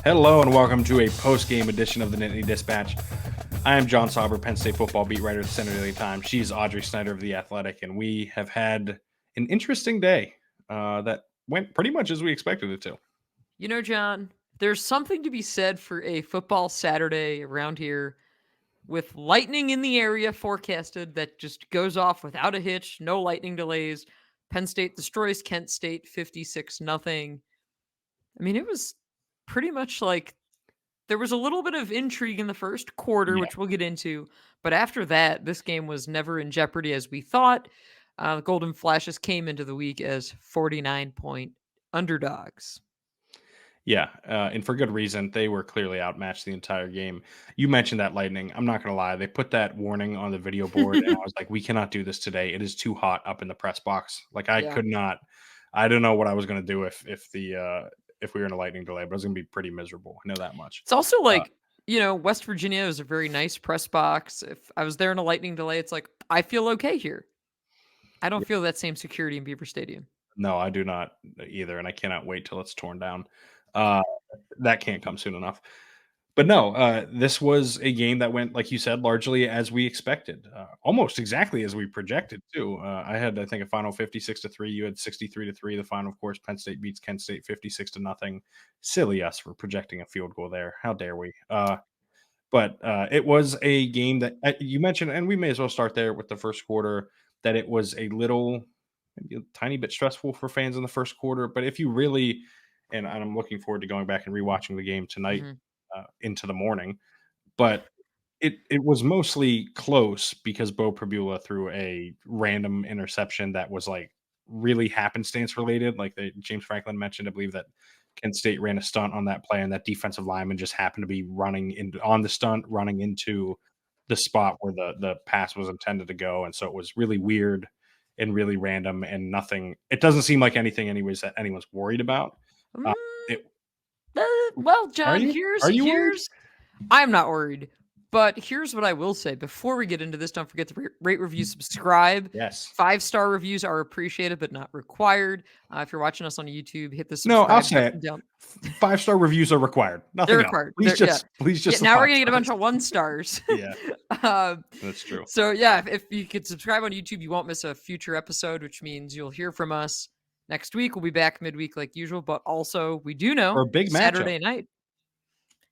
Hello and welcome to a post-game edition of the Nittany Dispatch. I am John Sauber, Penn State football beat writer at the Center Daily Times. She's Audrey Snyder of The Athletic, and we have had an interesting day that went pretty much as we expected it to. You know, John, there's something to be said for a football Saturday around here with lightning in the area forecasted that just goes off without a hitch, no lightning delays. Penn State destroys Kent State 56-0. I mean, it was pretty much like there was a little bit of intrigue in the first quarter, Yeah. which we'll get into. But after that, this game was never in jeopardy as we thought. The Golden Flashes came into the week as 49-point underdogs. Yeah, and for good reason. They were clearly outmatched the entire game. You mentioned that lightning. I'm not going to lie. They put that warning on the video board, and I was like, we cannot do this today. It is too hot up in the press box. Like, I Yeah. could not. I don't know what I was going to do if we were in a lightning delay, but it was going to be pretty miserable. I know that much. It's also like, West Virginia is a very nice press box. If I was there in a lightning delay, it's like, I feel okay here. I don't feel that same security in Beaver Stadium. No, I do not either, and I cannot wait till it's torn down. That can't come soon enough. But no, this was a game that went, like you said, largely as we expected, almost exactly as we projected too. I had, I think, a final 56-3. You had 63-3. The final, of course, Penn State beats Kent State 56-0. Silly us for projecting a field goal there. How dare we? But it was a game that you mentioned, and we may as well start there with the first quarter. That it was a little, maybe a tiny bit stressful for fans in the first quarter. But if you really, and I'm looking forward to going back and rewatching the game tonight Mhm. into the morning. But it was mostly close because Bo Prabula threw a random interception that was like really happenstance related. Like James Franklin mentioned, I believe that Kent State ran a stunt on that play, and that defensive lineman just happened to be on the stunt, running into the spot where the pass was intended to go. And so it was really weird and really random and nothing. It doesn't seem like anything, anyways, that anyone's worried about. Mm, Uh, it, well, are John, you? here's Are you worried? here's I'm not worried. But here's what I will say before we get into this. Don't forget to rate, review, subscribe. Yes. 5-star reviews are appreciated, but not required. If you're watching us on YouTube, hit the No, I'll subscribe say button it. down. 5-star reviews are required. They're Nothing else. required. Yeah. Please Yeah, just the now we're 5 gonna get a bunch stars. of 1 stars. Yeah, um, that's true. so yeah, if you could subscribe on YouTube, you won't miss a future episode, which means you'll hear from us next week. We'll be back midweek like usual, but also we do For know a big matchup.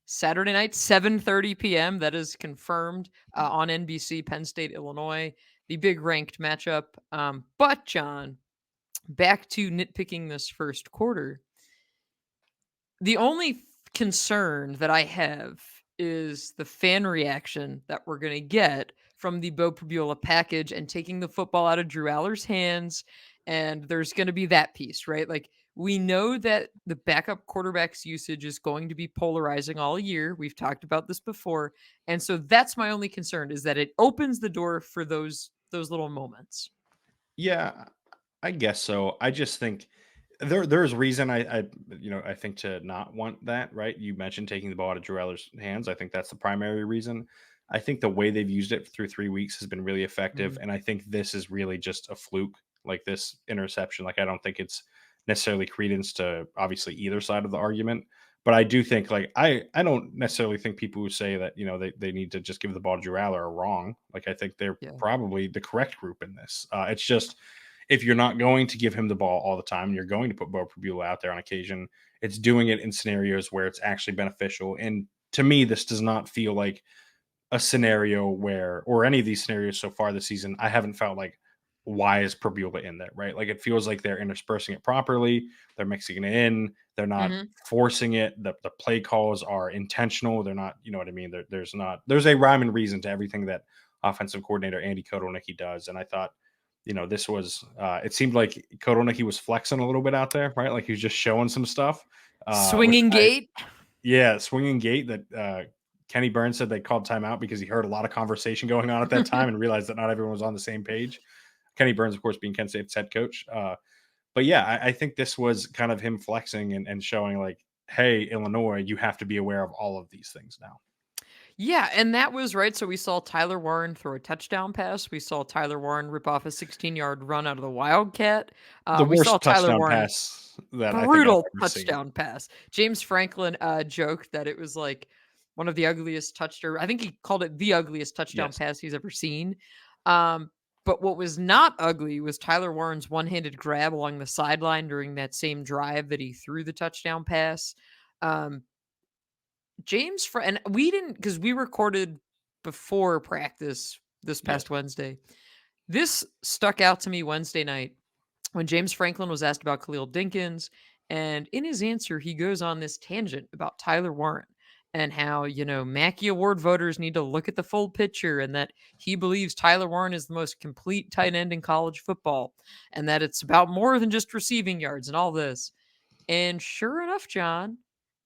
Saturday night, 7:30 p.m. That is confirmed on NBC, Penn State, Illinois, the big ranked matchup. But John, back to nitpicking this first quarter. The only concern that I have is the fan reaction that we're going to get from the Bo Prabula package and taking the football out of Drew Allar's hands. And there's going to be that piece, right? Like, we know that the backup quarterback's usage is going to be polarizing all year. We've talked about this before. And so that's my only concern, is that it opens the door for those little moments. Yeah, I guess so. I just think there's reason I think to not want that, right? You mentioned taking the ball out of Drew Allar's hands. I think that's the primary reason. I think the way they've used it through 3 weeks has been really effective, Mhm. and I think this is really just a fluke, like this interception. Like, I don't think it's necessarily credence to obviously either side of the argument, but I do think, like, I don't necessarily think people who say that they need to just give the ball to Drew Aller are wrong. Like, I think they're Yeah. probably the correct group in this. It's just, if you're not going to give him the ball all the time, you're going to put Bo Prabula out there on occasion. It's doing it in scenarios where it's actually beneficial. And to me, this does not feel like a scenario where, or any of these scenarios so far this season, I haven't felt like, why is Prabula in there, right? Like, it feels like they're interspersing it properly. They're mixing it in. They're not Mhm. forcing it. The play calls are intentional. They're not, you know what I mean? There's a rhyme and reason to everything that offensive coordinator Andy Kotelnicki does. And I thought, this was, it seemed like Kotelnicki was flexing a little bit out there, right? Like, he was just showing some stuff, which Swinging gate. yeah, swinging gate that Kenny Burns said they called timeout because he heard a lot of conversation going on at that time and realized that not everyone was on the same page. Kenny Burns, of course, being Kent State's head coach. But yeah, I think this was kind of him flexing and showing, like, hey, Illinois, you have to be aware of all of these things now. Yeah, and that was right. So we saw Tyler Warren throw a touchdown pass. We saw Tyler Warren rip off a 16-yard run out of the Wildcat. The We saw worst Tyler touchdown Warren pass that I think I've brutal ever seen. touchdown pass. James Franklin joked that it was like one of the ugliest touchdown. I think he called it the ugliest touchdown Yes. pass he's ever seen. Um, but what was not ugly was Tyler Warren's one-handed grab along the sideline during that same drive that he threw the touchdown pass. Um, and we didn't because we recorded before practice this Yes. past Wednesday. This stuck out to me Wednesday night when James Franklin was asked about Khalil Dinkins. And in his answer, he goes on this tangent about Tyler Warren and how, Mackey Award voters need to look at the full picture and that he believes Tyler Warren is the most complete tight end in college football and that it's about more than just receiving yards and all this. And sure enough, John,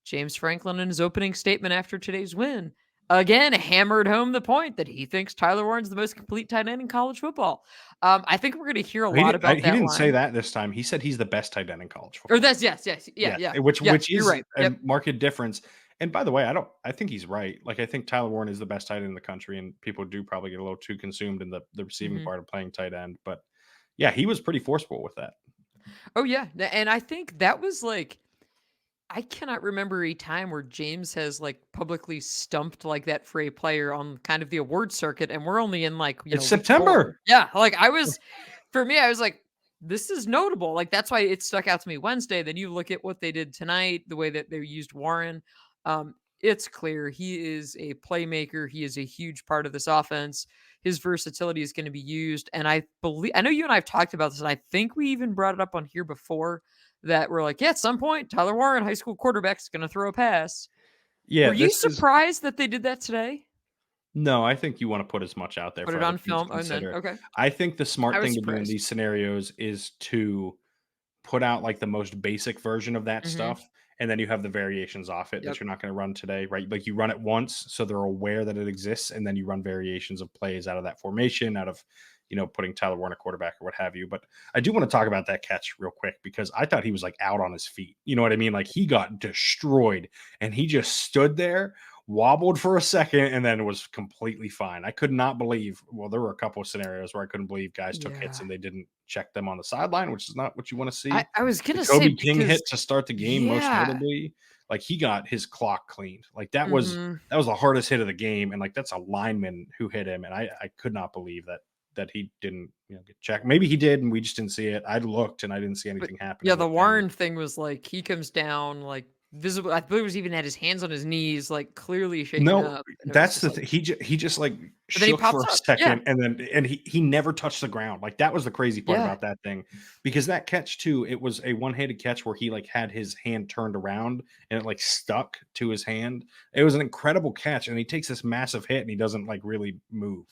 James Franklin, in his opening statement after today's win, again hammered home the point that he thinks Tyler Warren's the most complete tight end in college football. I think we're going to hear a lot about He that didn't say line. that this time. He said he's the best tight end in college Or football. that's yes, yeah, Yes, yeah, which yeah. which You're is right. a Yep. market difference. And by the way, I think he's right. Like I think Tyler Warren is the best tight end in the country, and people do probably get a little too consumed in the receiving hmm part of playing tight end. But yeah, he was pretty forceful with that. Oh yeah, and I think that was like I cannot remember a time where James has like publicly stumped like that for a player on kind of the award circuit, and we're only in like It's week 4. September. Yeah, like for me, I was like, this is notable. Like that's why it stuck out to me Wednesday. Then you look at what they did tonight, the way that they used Warren. It's clear he is a playmaker. He is a huge part of this offense. His versatility is going to be used, and I know you and I have talked about this, and I think we even brought it up on here before that we're like, yeah, at some point, Tyler Warren, high school quarterback, is going to throw a pass. Were Yeah, you this is surprised that they did that today? no, I think you want to put as much out there Put for it other on teams to film, and then consider. okay, I think the I smart was thing to do in surprised. these scenarios is to put out like the most basic version of that hmm stuff, and then you have the variations off it that Yep. you're not going to run today, right? Like you run it once so they're aware that it exists, and then you run variations of plays out of that formation, out of putting Tyler Warren at quarterback or what have you. But I do want to talk about that catch real quick because I thought he was like out on his feet. You know what I mean? Like he got destroyed and he just stood there, wobbled for a second, and then was completely fine. I could not believe. Well, there were a couple of scenarios where I couldn't believe guys took hits Yeah. and they didn't check them on the sideline, which is not what you want to see. I was The gonna say Kobe King because hit to start the game, most yeah. notably, like he got his clock cleaned. Like hmm that was the hardest hit of the game, and like that's a lineman who hit him, and I could not believe that he didn't get checked. Maybe he did, and we just didn't see it. I looked and I didn't see But anything yeah, happening the with him. Warren thing was like he comes down like visible. I believe it was even had his hands on his knees, like clearly shaken No, up, and it was that's just the like. thing. He just like But then he shook for pops a up. Yeah, second and he never touched the ground. Like that was the crazy part yeah, about that thing. Because that catch too, it was a one-handed catch where he like had his hand turned around and it like stuck to his hand. It was an incredible catch and he takes this massive hit and he doesn't like really move.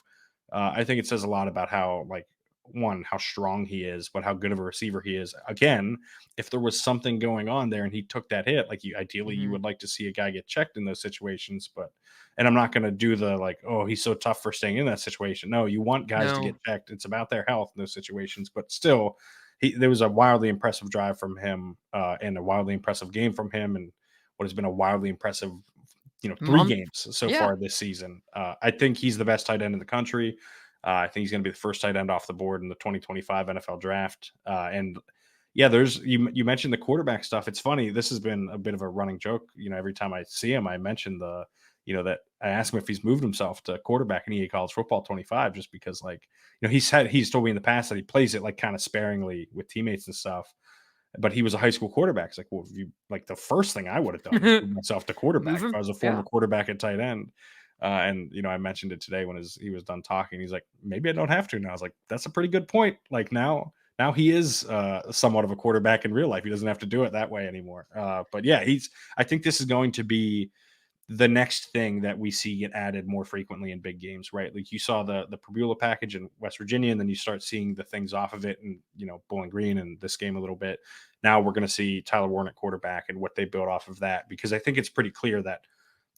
I think it says a lot about how like one how strong he is, but how good of a receiver he is. Again, if there was something going on there and he took that hit, like ideally you hmm would like to see a guy get checked in those situations. But and I'm not going to do the like, oh, he's so tough for staying in that situation. No, you want guys to no, get checked. It's about their health in those situations. But still, there was a wildly impressive drive from him and a wildly impressive game from him, and what has been a wildly impressive 3 month. games so Yeah, far this season. I think he's the best tight end in the country. I think he's going to be the first tight end off the board in the 2025 NFL draft. And yeah, there's you mentioned the quarterback stuff. It's funny. This has been a bit of a running joke. Every time I see him, I mention that I ask him if he's moved himself to quarterback in EA College Football 25, just because he's told me in the past that he plays it like kind of sparingly with teammates and stuff. But he was a high school quarterback. It's like, well, if you like the first thing I would have done is move myself to move quarterback if I him. was a Yeah. former quarterback at tight end. And I mentioned it today when he was done talking. He's like, maybe I don't have to. And I was like, that's a pretty good point. Like now he is somewhat of a quarterback in real life. He doesn't have to do it that way anymore. But yeah, I think this is going to be the next thing that we see get added more frequently in big games, right? Like you saw the Pabula package in West Virginia, and then you start seeing the things off of it, and Bowling Green and this game a little bit. Now we're going to see Tyler Warren at quarterback and what they build off of that, because I think it's pretty clear that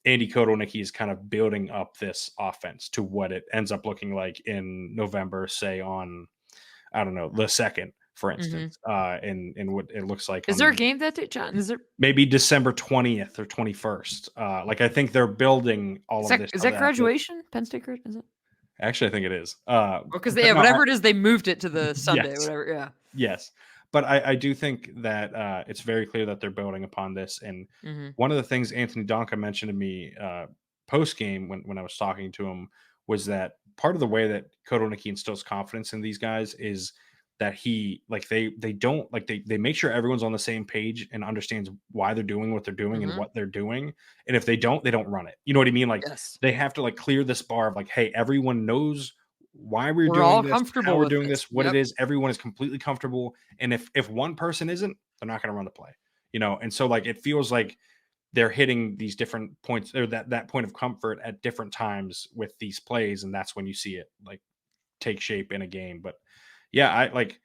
Andy Kotelnicki is kind of building up this offense to what it ends up looking like in November, say on I don't know, the second. for Mhm. instance, and what it looks like Is there a on game that day, John? maybe December 20th or 21st. Like, I think they're building all of this Is so that that graduation? Penn State is it? actually, I think it is. Because But yeah, no, whatever it is, they moved it to the Sunday, yes. whatever. Yeah. Yes, but I do think that it's very clear that they're building upon this. And Mhm. one of the things Anthony Donka mentioned to me post game when I was talking to him was that part of the way that Kotelnicki instills confidence in these guys is that he like they don't like they make sure everyone's on the same page and understands why they're doing what they're doing and Mhm. what they're doing. And if they don't run it. You know what I mean? Like Yes. they have to like clear this bar of like, hey, everyone knows why we're We're doing all this, how comfortable we're with doing this. this, what it Yep. is. Everyone is completely comfortable. And if one person isn't, they're not going to run the play, you know. And so like it feels like they're hitting these different points or that point of comfort at different times with these plays, and that's when you see it like take shape in a game. But yeah, I like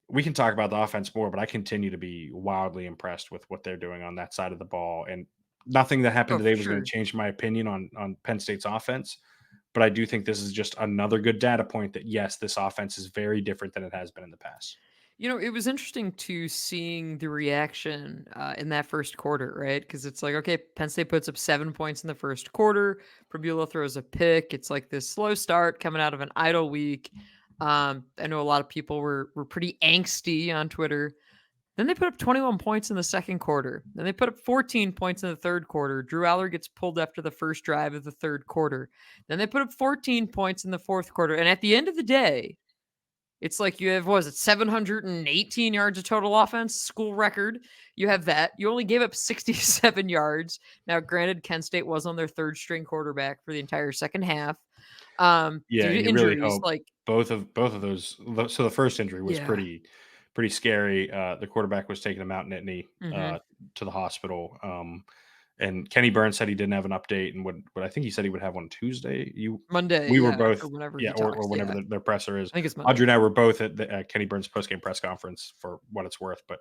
we can talk about the offense more, but I continue to be wildly impressed with what they're doing on that side of the ball. And nothing that happened Oh, for today was going sure. to change my opinion on Penn State's offense. But I do think this is just another good data point that yes, this offense is very different than it has been in the past. It was interesting to seeing the reaction in that first quarter, right? Because it's like, okay, Penn State puts up 7 points in the first quarter. Prbula throws a pick. It's like this slow start coming out of an idle week. I know a lot of people were pretty angsty on Twitter. Then they put up 21 points in the second quarter. Then they put up 14 points in the third quarter. Drew Allar gets pulled after the first drive of the third quarter. Then they put up 14 points in the fourth quarter. And at the end of the day, it's like you have, what was it, 718 yards of total offense, school record. You have that. You only gave up 67 yards. Now, granted, Kent State was on their third string quarterback for the entire second half Yeah, due to you really injuries. hope Like, both of those. So the first injury was yeah. pretty scary. The quarterback was taking him out Nittany Hmm. to the hospital. And Kenny Burns said he didn't have an update, and what I think he said he would have on Tuesday. Monday, We were yeah, both, or whenever yeah, he or talks. whenever Yeah. their presser is. I think it's Monday. Audrey and I were both at the Kenny Burns postgame press conference for what it's worth. But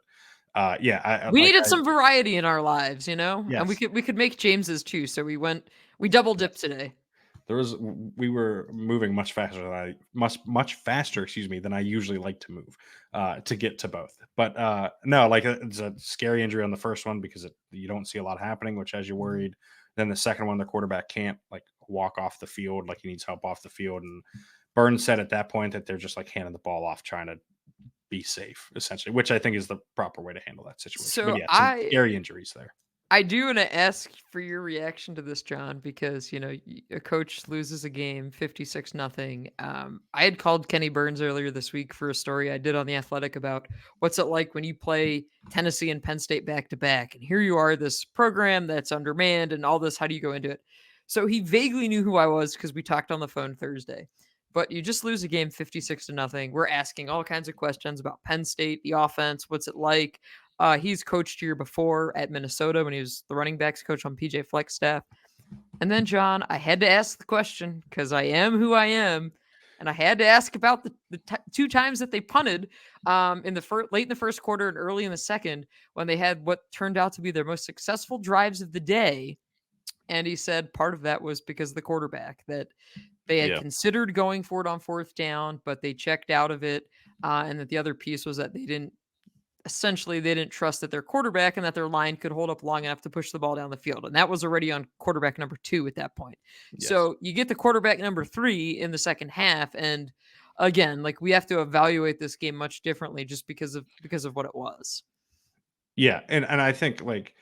yeah, I We like needed I some variety in our lives, and we yes, could make James's too. So we double dipped yes. today. There was we were moving much faster, excuse me, than I usually like to move to get to both. But no, like it's a scary injury on the first one because you don't see a lot happening, which has you Mhm. worried. Then the second one, the quarterback can't like walk off the field, like he needs help off the field. And Burns said at that point that they're just like handing the ball off, trying to be safe, essentially, which I think is the proper way to handle that situation. But So yeah, some scary injuries there. I do want to ask for your reaction to this, John, because a coach loses a game 56 nothing. I had called Kenny Burns earlier this week for a story I did on the Athletic about what's it like when you play Tennessee and Penn State back to back, and here you are, this program that's undermanned and all this. How do you go into it? So he vaguely knew who I was because we talked on the phone Thursday. But you just lose a game 56 to nothing. We're asking all kinds of questions about Penn State, the offense, what's it like? He's coached here before at Minnesota when he was the running backs coach on PJ Fleck's staff. And then, John, I had to ask the question because I am who I am. And I had to ask about the two times that they punted in the late in the first quarter and early in the second when they had what turned out to be their most successful drives of the day. And he said part of that was because of the quarterback, that they had Yeah. considered going for it on fourth down, but they checked out of it. And that the other piece was that they didn't trust that their quarterback and that their line could hold up long enough to push the ball down the field. And that was already on quarterback number 2 at that point. Yes. So you get the quarterback number 3 in the second half. And again, like we have to evaluate this game much differently just because of what it was. Yeah, and I think like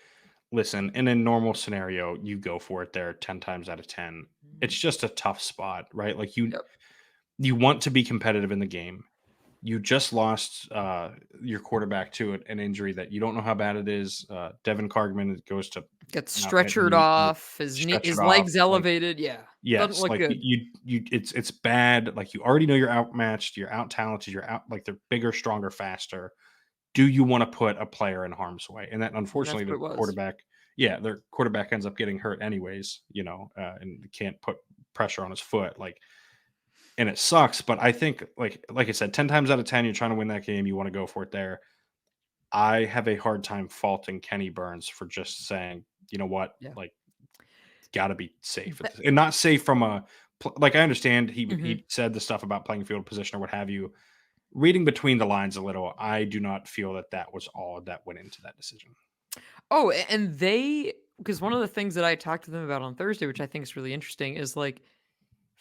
listen, in a normal scenario, you go for it there 10 times out of 10. It's Mhm. just a tough spot, right? Like Yep. you want to be competitive in the game. You just lost your quarterback to an injury that you don't know how bad it is. Devin Cargman goes to Gets Mount stretchered Nittany, you off, stretch it his off. legs Like elevated. Yeah. Doesn't yes, look like good. it's bad. Like you already know you're outmatched, you're out talented, you're out like they're bigger, stronger, faster. Do you want to put a player in harm's way? And that And that's unfortunately what the it was. quarterback, yeah, their quarterback ends up getting hurt anyways, and can't put pressure on his foot. Like, and it sucks. But I think, like I said, 10 times out of 10, you're trying to win that game. You want to go for it there. I have a hard time faulting Kenny Burns for just saying, you know what, Yeah. like, got to be safe at That, this, and not safe from like I understand mhm. he said the stuff about playing field position or what have you. reading between the lines a little, I do not feel that was all that went into that decision. Oh, and because one of the things that I talked to them about on Thursday, which I think is really interesting, is like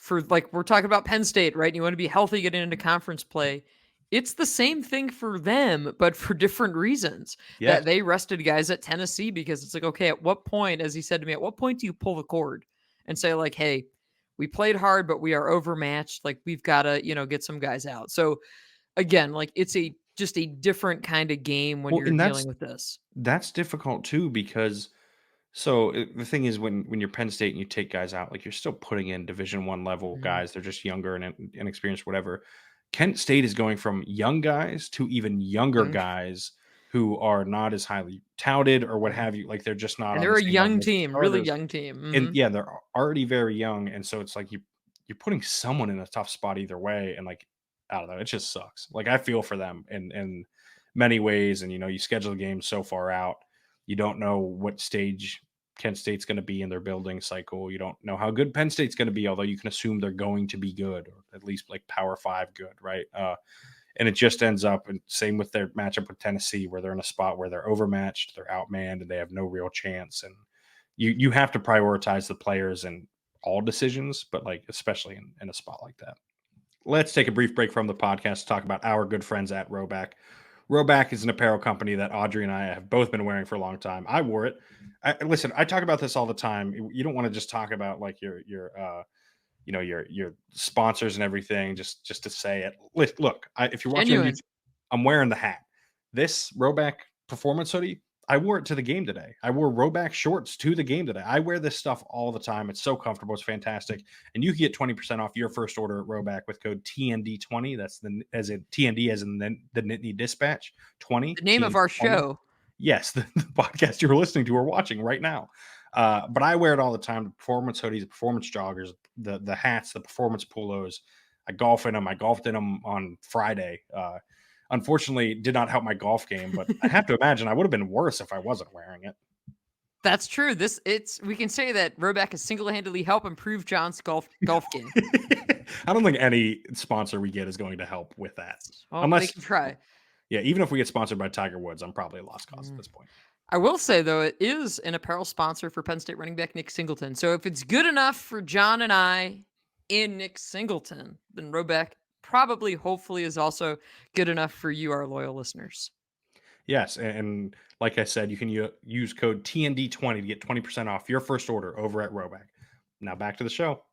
we're talking about Penn State, right? You want to be healthy getting into conference play. It's the same thing for them, but for different reasons. Yes. That they rested guys at Tennessee because it's like, okay, at what point, as he said to me, at what point do you pull the cord and say, like, hey, we played hard, but we are overmatched. Like, we've got to, get some guys out. So again, like it's just a different kind of game when Well, you're and dealing with this. that's difficult too because the thing is when you're Penn State and you take guys out, like you're still putting in Division One level Mhm. guys. They're just younger and inexperienced, whatever. Kent State is going from young guys to even younger Young. guys who are not as highly touted or what Mhm. have you. Like they're just not And on they're the a same young level as the team, really starters. young team. And Mhm. yeah, they're already very young, and so it's like you're putting someone in a tough spot either way, and like I don't know, it just sucks. Like I feel for them in many ways, and you schedule the game so far out, you don't know what stage Kent State's going to be in their building cycle. You don't know how good Penn State's going to be, although you can assume they're going to be good, or at least like Power Five good, right? And it just ends up, and same with their matchup with Tennessee, where they're in a spot where they're overmatched, they're outmanned, and they have no real chance. And you have to prioritize the players in all decisions, but like especially in a spot like that. Let's take a brief break from the podcast to talk about our good friends at Roback. Roback is an apparel company that Audrey and I have both been wearing for a long time. I wore it. Listen, I talk about this all the time. You don't want to just talk about like your sponsors and everything just to say it. Look, if you're watching on Genuine. YouTube, I'm wearing the hat. This Roback performance hoodie, I wore it to the game today. I wore Roback shorts to the game today. I wear this stuff all the time. It's so comfortable. It's fantastic. And you can get 20% off your first order at Roback with code TND20. That's as in TND as in the Nittany Dispatch 20 The name of our TND20. show. Yes, the podcast you're listening to or watching right now. But I wear it all the time. The performance hoodies, the performance joggers, the hats, the performance polos. I golf in them. I golfed in them on Friday. Unfortunately, did not help my golf game, but I have to imagine I would have been worse if I wasn't wearing it. That's true. We can say that Roback has single-handedly helped improve John's golf game. I don't think any sponsor we get is going to help with that. Well, they Unless, can try. yeah, even if we get sponsored by Tiger Woods, I'm probably a lost cause at Mm. this point. I will say though, it is an apparel sponsor for Penn State running back Nick Singleton. So if it's good enough for John and I in Nick Singleton, then Roback probably, hopefully, is also good enough for you, our loyal listeners. Yes, and like I said, you can use code TND20 to get 20% off your first order over at Roback. Now back to the show.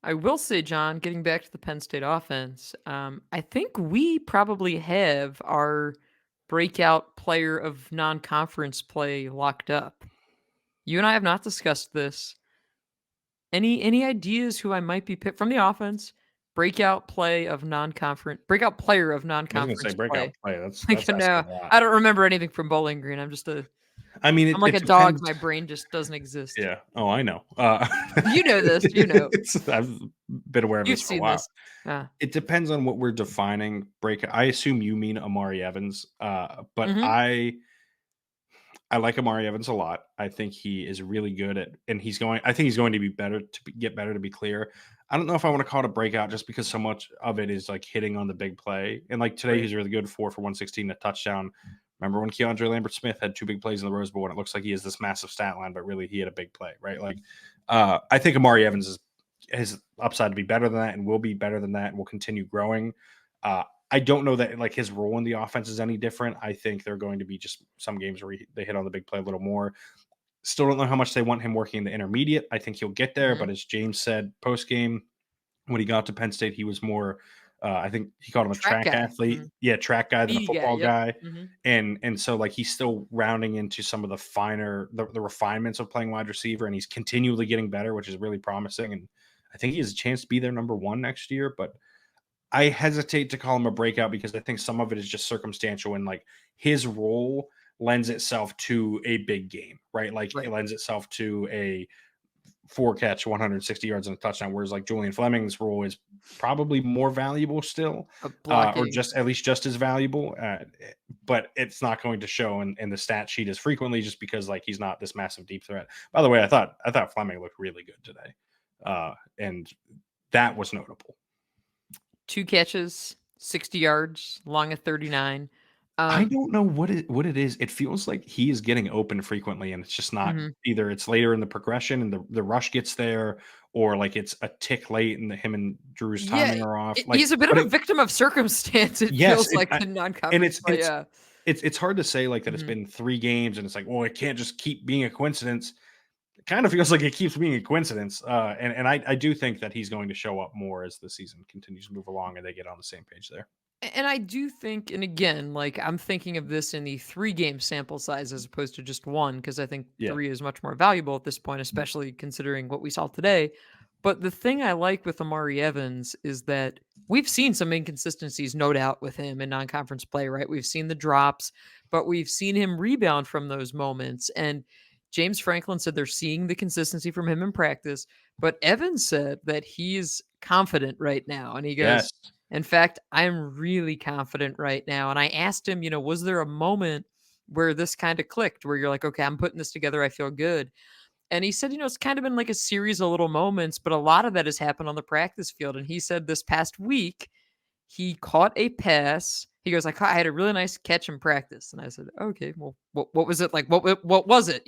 I will say, John, getting back to the Penn State offense, I think we probably have our breakout player of non-conference play locked up. You and I have not discussed this. Any ideas who I might be picked from the offense? Breakout player of I was going to say non-conference breakout play. play. That's Like asking no, a lot. I don't remember anything from Bowling Green. I mean, I'm like it a dog. depends. My brain just doesn't exist. Yeah. Oh, I know. You know this. You know. I've been aware of You've this for a seen while. this. Uh, It depends on what we're defining breakout. I assume you mean Omari Evans, but mhm. I like Amari Evans a lot. I think he is really good at, and I think he's going to be better get better. To be clear, I don't know if I want to call it a breakout just because so much of it is like hitting on the big play. And like today, Right. he's really good, 4 for 116, a touchdown. Remember when Keandre Lambert Smith had 2 big plays in the Rose Bowl, and it looks like he has this massive stat line, but really he had a big play, right? Like, I think Amari Evans is his upside to be better than that, and will be better than that, and will continue growing. I don't know that like his role in the offense is any different. I think they're going to be just some games where they hit on the big play a little more. Still don't know how much they want him working in the intermediate. I think he'll get there, Mhm. but as James said post game, when he got to Penn State, he was more. I think he called him a Track track guy. athlete, Mhm. yeah, track guy than a Speedy guy. football Yep. guy, Mhm. and so like he's still rounding into some of the finer the refinements of playing wide receiver, and he's continually getting better, which is really promising. And I think he has a chance to be their number one next year, but I hesitate to call him a breakout because I think some of it is just circumstantial and like his role lends itself to a big game, right? Like it Right. lends itself to a 4 catch, 160 yards and a touchdown. Whereas like Julian Fleming's role is probably more valuable still, or Blocking. just at least just as valuable. But it's not going to show in the stat sheet as frequently just because like he's not this massive deep threat. By the way, I thought Fleming looked really good today, and that was notable. 2 catches, 60 yards, long at 39. I Um, don't know what it is. It feels like he is getting open frequently, and it's just not mhm. either it's later in the progression and the rush gets there, or like it's a tick late and him and Drew's Yeah, timing are off. he's a bit But of a victim of circumstance, it yes, feels like, in and non-conference play, yeah. it's hard to say like that it's Mhm. been 3 games and it's like, well, it can't just keep being a coincidence. It kind of feels like it keeps being a coincidence. And I do think that he's going to show up more as the season continues to move along and they get on the same page there. And I do think, and again, like I'm thinking of this in the 3 game sample size as opposed to just one, because I think Yeah. 3 is much more valuable at this point, especially considering what we saw today. But the thing I like with Omari Evans is that we've seen some inconsistencies, no doubt, with him in non conference play, right? We've seen the drops, but we've seen him rebound from those moments. And James Franklin said they're seeing the consistency from him in practice. But Evans said that he's confident right now. And he goes, Yes. in fact, I'm really confident right now. And I asked him, was there a moment where this kind of clicked where you're like, okay, I'm putting this together. I feel good. And he said, it's kind of been like a series of little moments, but a lot of that has happened on the practice field. And he said this past week, he caught a pass. He goes, I had a really nice catch in practice. And I said, okay, well, what was it like? What was it,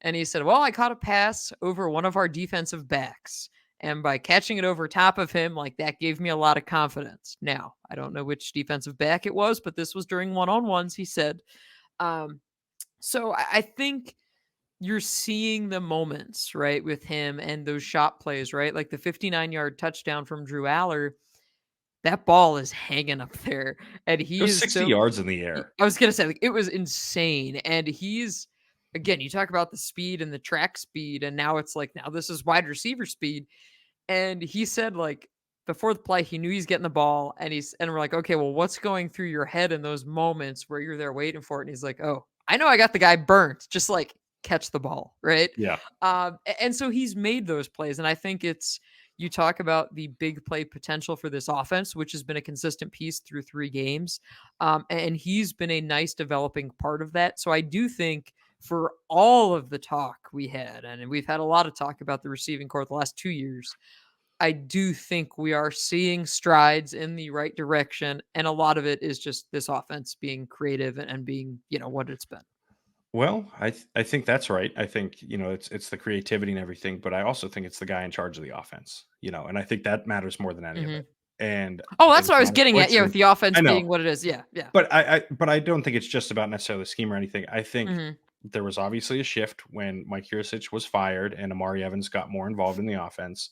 And he said, well, I caught a pass over one of our defensive backs. And by catching it over top of him, like that gave me a lot of confidence. Now, I don't know which defensive back it was, but this was during one-on-ones, he said. Um, so I think you're seeing the moments, right, with him and those shot plays, right? Like the 59-yard touchdown from Drew Allar, that ball is hanging up there, and It he was is 60 so yards in the air. I was gonna say, like, it was insane, and he's again, you talk about the speed and the track speed, and now it's like, now this is wide receiver speed, and he said, like, before the play, he knew he's getting the ball, and we're like, "Okay, well, what's going through your head in those moments where you're there waiting for it?" And he's like, "Oh, I know I got the guy burnt. Just, like, catch the ball," right? Yeah. And so he's made those plays, and I think it's you talk about the big play potential for this offense, which has been a consistent piece through 3 games, and he's been a nice developing part of that. So I do think for all of the talk we had, and we've had a lot of talk about the receiving corps the last 2 years, I do think we are seeing strides in the right direction, and a lot of it is just this offense being creative and being, what it's been. Well, I think that's right. I think, it's the creativity and everything, but I also think it's the guy in charge of the offense, and I think that matters more than any of it. Mhm. And Oh, that's it's what I was not a getting at, yeah, with coincidence. the offense I know, being what it is. Yeah, yeah. but I don't think it's just about necessarily the scheme or anything. I think Mhm. there was obviously a shift when Mike Yurcich was fired and Amari Evans got more involved in the offense.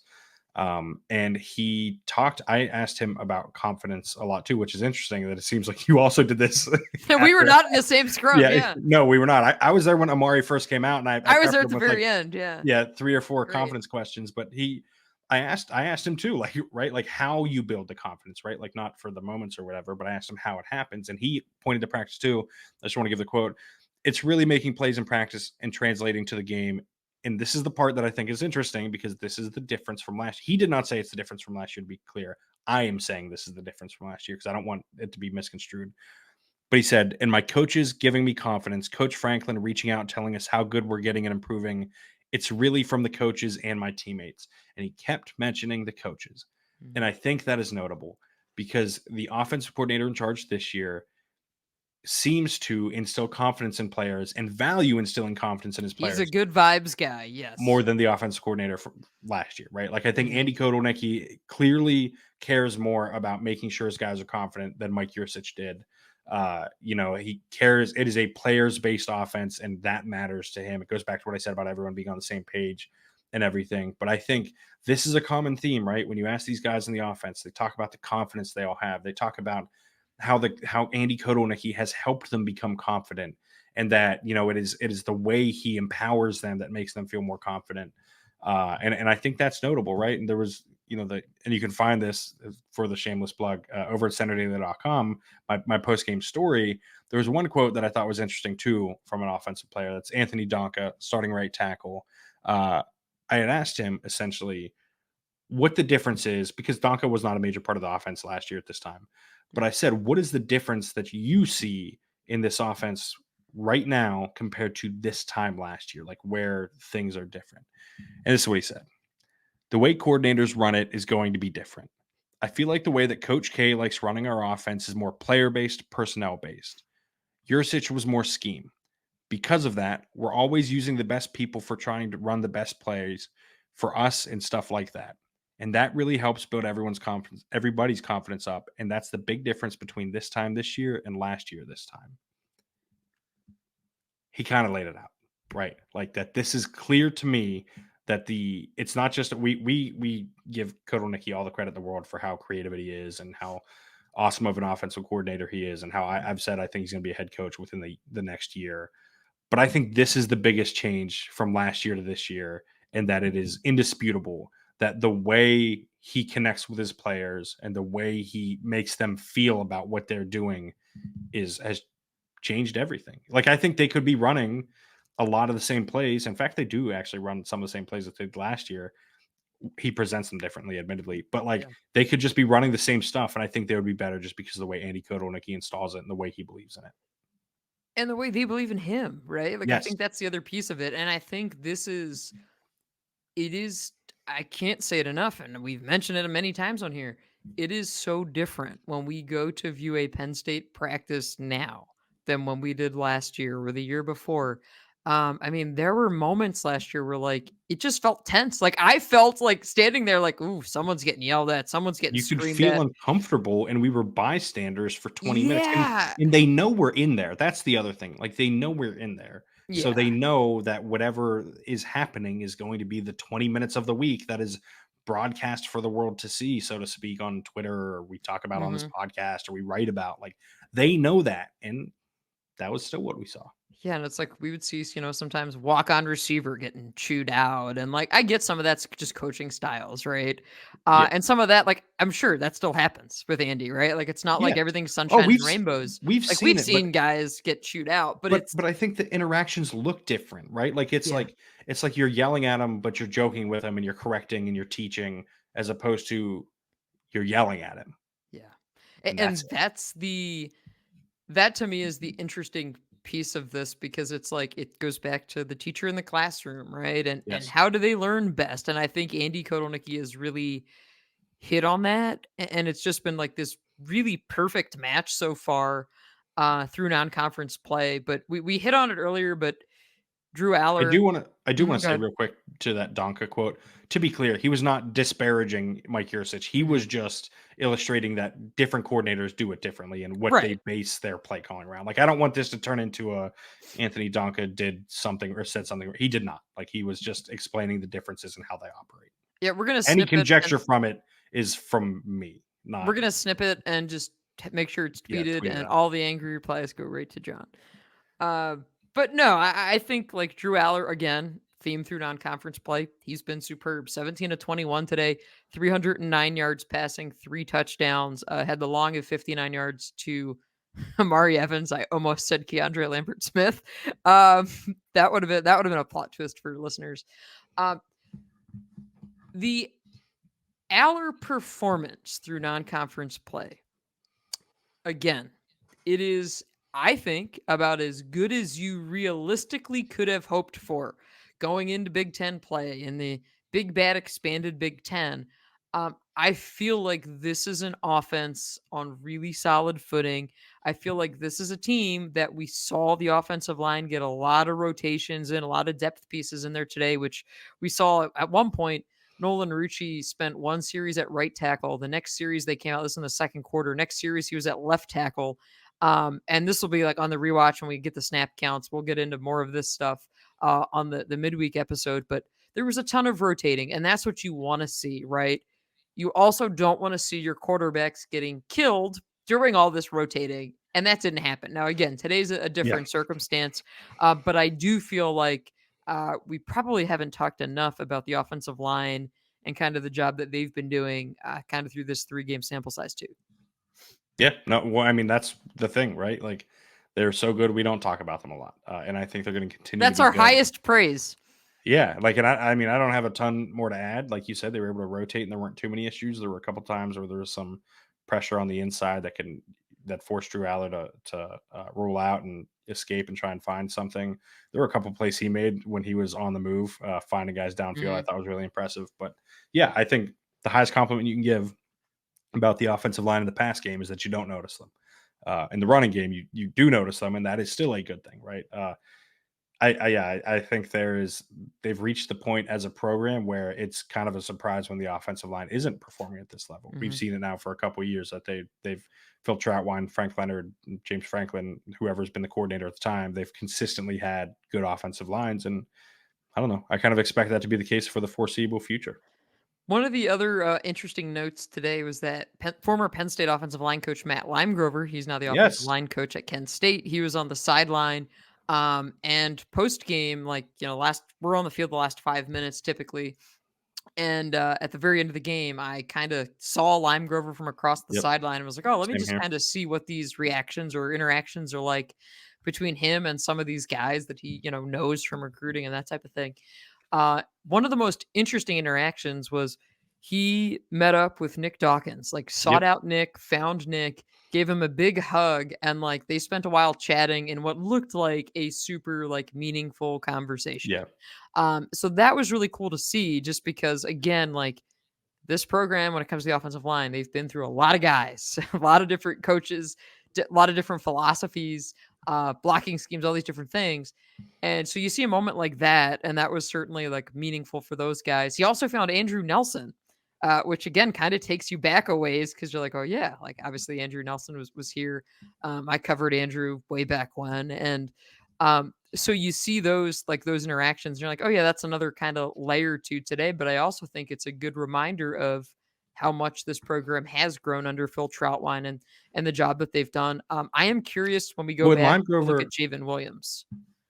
And I asked him about confidence a lot too, which is interesting that it seems like you also did this We were after. not in the same scrum, Yeah, yeah. no, we were not. I was there when Amari first came out, and I I was there prepped at him the with like, very end, yeah. yeah, 3 or 4 Great. confidence questions, but I asked him too, like, right, like how you build the confidence, right? Like not for the moments or whatever, but I asked him how it happens, and he pointed to practice too. I just want to give the quote. It's really making plays in practice and translating to the game. And this is the part that I think is interesting because this is the difference from last. He did not say it's the difference from last year, to be clear. I am saying this is the difference from last year because I don't want it to be misconstrued. But he said, and my coaches giving me confidence, Coach Franklin reaching out, telling us how good we're getting and improving. It's really from the coaches and my teammates. And he kept mentioning the coaches. And Mhm. I think that is notable because the offensive coordinator in charge this year seems to instill confidence in players and value instilling confidence in his He's a players good vibes guy, more yes. than the offensive coordinator from last year, right? Like I think Mhm. Andy Kotelnicki clearly cares more about making sure his guys are confident than Mike Yurcich did. He cares. It is a players-based offense, and that matters to him. It goes back to what I said about everyone being on the same page and everything. But I think this is a common theme, right? When you ask these guys in the offense, they talk about the confidence they all have. They talk about how Andy Kotelnicki has helped them become confident and that it is the way he empowers them that makes them feel more confident. And I think that's notable, right? And there was and you can find this for the shameless plug over at centerdaily.com. My post game story. There was one quote that I thought was interesting too from an offensive player. That's Anthony Donka, starting right tackle. I had asked him essentially what the difference is because Donka was not a major part of the offense last year at this time. But I said, what is the difference that you see in this offense right now compared to this time last year, like where things are different? And this is what he said. The way coordinators run it is going to be different. I feel like the way that Coach K likes running our offense is more player-based, personnel-based. Yurcich was more scheme. Because of that, we're always using the best people for trying to run the best plays for us and stuff like that. And that really helps build everybody's confidence up. And that's the big difference between this time this year and last year this time. He kind of laid it out, right? Like that this is clear to me that it's not just we give Kotelnicki all the credit in the world for how creative he is and how awesome of an offensive coordinator he is and how I've said I think he's going to be a head coach within the next year. But I think this is the biggest change from last year to this year, and that it is indisputable that the way he connects with his players and the way he makes them feel about what they're doing has changed everything. Like I think they could be running a lot of the same plays. In fact, they do actually run some of the same plays that they did last year. He presents them differently, admittedly, but like they could just be running the same stuff, and I think they would be better just because of the way Andy Kotelnicki installs it and the way he believes in it. And the way they believe in him, right? Like, I Yes. think that's the other piece of it. And I think it is, I can't say it enough. And we've mentioned it many times on here. It is so different when we go to view a Penn State practice now than when we did last year or the year before. I mean, there were moments last year where like it just felt tense. Like I felt like standing there, like, ooh, someone's getting yelled at, someone's getting You could screamed feel at. uncomfortable, and we were bystanders for 20 minutes, Yeah. and they know we're in there. That's the other thing. Like, they know we're in there. So Yeah. they know that whatever is happening is going to be the 20 minutes of the week that is broadcast for the world to see, so to speak, on Twitter, or we talk about on this Hmm. podcast, or we write about. Like, they know that, and that was still what we saw. Yeah, and it's like we would see, sometimes walk on receiver getting chewed out. And like I get some of that's just coaching styles, right? Yeah. And some of that, like I'm sure that still happens with Andy, right? Like it's not like Yes. everything's Oh, sunshine and rainbows. we've Like seen we've it, but seen guys get chewed out, but But it's but I think the interactions look different, right? Like yeah, it's like you're yelling at him, but you're joking with him and you're correcting and you're teaching as opposed to you're yelling at him. yeah. And that's And it. that to me is the interesting piece of this because it's like it goes back to the teacher in the classroom, right? And Yes. how do they learn best? And I think Andy Kotelnicki is really hit on that, and it's just been like this really perfect match so far through non-conference play. But we hit on it earlier, but Drew Allar. I do wanna Go say ahead. real quick to that Donka quote, to be clear, he was not disparaging Mike Yurcich. He Mhm. was just illustrating that different coordinators do it differently and what they Right. base their play calling around. Like, I don't want this to turn into a Anthony Donka did something or said something. He did not. Like, he was just explaining the differences in how they operate. Yeah, we're gonna Any snip it, and conjecture from it is from me, we're not gonna snip it and just make sure it's yeah, tweeted, tweet it and out. all the angry replies go right to John. Uh, but no, I think like Drew Aller again, theme through non-conference play. He's been superb. 17 to 21 today, 309 yards passing, 3 touchdowns. Had the long of 59 yards to Omari Evans. I almost said Keandre Lambert Smith. Um, that would have been a plot twist for listeners. Um, the Aller performance through non-conference play. Again, it is, I think, about as good as you realistically could have hoped for going into Big Ten play in the big bad expanded Big Ten. I feel like this is an offense on really solid footing. I feel like this is a team that we saw the offensive line get a lot of rotations and a lot of depth pieces in there today, which we saw at one point. Nolan Rucci spent one series at right tackle. The next series they came out, this in the second quarter. Next series he was at left tackle. And this will be like on the rewatch when we get the snap counts. We'll get into more of this stuff on the midweek episode. But there was a ton of rotating, and that's what you want to see, right? You also don't want to see your quarterbacks getting killed during all this rotating, and that didn't happen. Now, again, today's a Yeah. different circumstance, but I do feel like we probably haven't talked enough about the offensive line and kind of the job that they've been doing kind of through this 3-game sample size too. Yeah, no, well, I mean, that's the thing, right? Like, they're so good, we don't talk about them a lot, and I think they're gonna continue to That's be our good. highest praise. Yeah, like, and I mean, I don't have a ton more to add. Like you said, they were able to rotate, and there weren't too many issues. There were a couple times where there was some pressure on the inside that forced Drew Allar to roll out and escape and try and find something. There were a couple plays he made when he was on the move, finding guys downfield. I Hmm. thought was really impressive. But yeah, I think the highest compliment you can give about the offensive line in the pass game is that you don't notice them. In the running game, you do notice them, and that is still a good thing, right? I think they've reached the point as a program where it's kind of a surprise when the offensive line isn't performing at this level. We've Mhm. seen it now for a couple of years that they've Phil Troutwine, Frank Leonard, James Franklin, whoever's been the coordinator at the time, they've consistently had good offensive lines, and I don't know. I kind of expect that to be the case for the foreseeable future. One of the other interesting notes today was that former Penn State offensive line coach Matt Limegrover, he's now the offensive Yes. line coach at Kent State. He was on the sideline, and post game, like we're on the field the last 5 minutes typically, and at the very end of the game, I kind of saw Limegrover from across the Yep. sideline and was like, "Oh, let me Same just here. kind of see what these reactions or interactions are like between him and some of these guys that he knows from recruiting and that type of thing." One of the most interesting interactions was he met up with Nick Dawkins, like sought Yep. out Nick, found Nick, gave him a big hug, and like they spent a while chatting in what looked like a super like meaningful conversation. Yeah. So that was really cool to see just because again, like this program, when it comes to the offensive line, they've been through a lot of guys, a lot of different coaches, a lot of different philosophies, blocking schemes, all these different things. And so you see a moment like that, and that was certainly like meaningful for those guys. He also found Andrew Nelson, which again kind of takes you back a ways because you're like, oh yeah, like obviously Andrew Nelson was here. I covered Andrew way back when, and so you see those interactions, and you're like, oh yeah, that's another kind of layer to today. But I also think it's a good reminder of how much this program has grown under Phil Troutwine and the job that they've done. I am curious when we go When back to look Limegrover at Javen Williams.